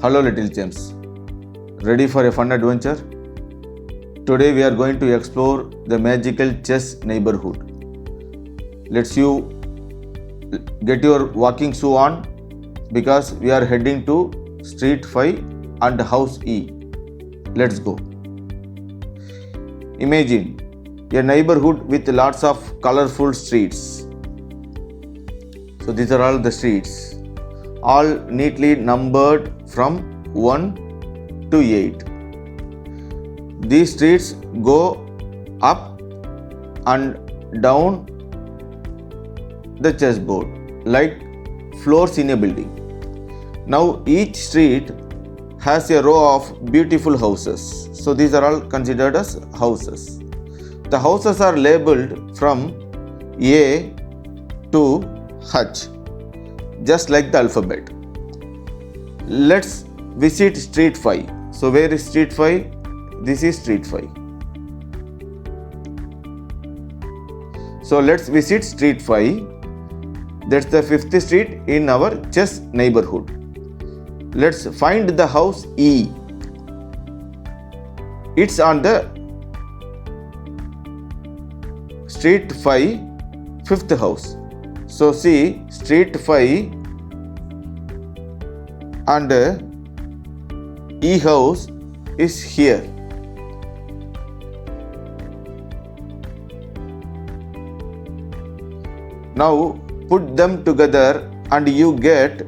Hello little gems, ready for a fun adventure? Today we are going to explore the magical chess neighborhood. Let's you get your walking shoe on because we are heading to Street 5 and House E. Let's go. Imagine a neighborhood with lots of colorful streets. So these are all the streets, all neatly numbered from 1 to 8. These streets go up and down the chessboard like floors in a building. Now each street has a row of beautiful houses. So these are all considered as houses. The houses are labeled from A to H, just like the alphabet. Let's visit Street 5. So where is Street 5? This is Street 5. So let's visit Street 5. That's the fifth street in our chess neighborhood. Let's find the house E. It's on the Street 5, fifth house. So see, Street 5 and E house is here. Now put them together and you get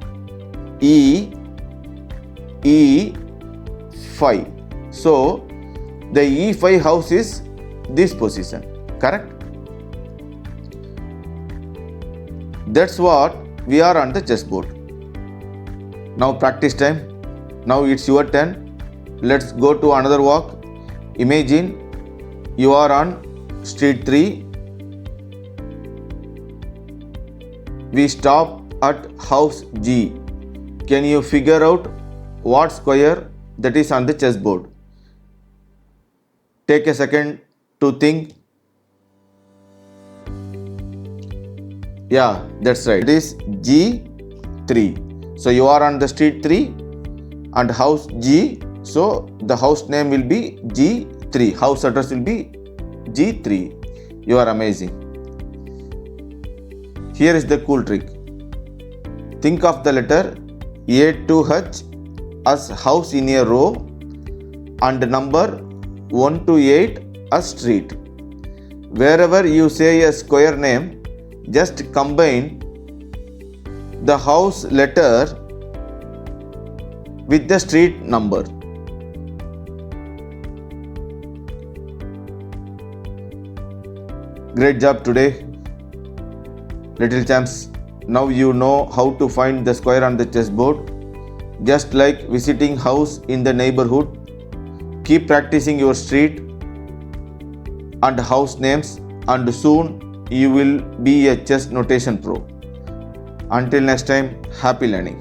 E5. So the E5 house is this position, correct? That's what we are on the chessboard. Now practice time. Now it's your turn. Let's go to another walk. Imagine you are on Street 3. We stop at house G. Can you figure out what square that is on the chessboard? Take a second to think. Yeah, that's right. It is G3. So you are on the Street 3 and house G. So the house name will be G3. House address will be G3. You are amazing. Here is the cool trick. Think of the letter A to H as house in a row and number 1 to 8 as street. Wherever you say a square name, just combine the house letter with the street number. Great job today, little champs. Now you know how to find the square on the chessboard. Just like visiting house in the neighborhood, keep practicing your street and house names, and soon you will be a chess notation pro. Until next time, happy learning.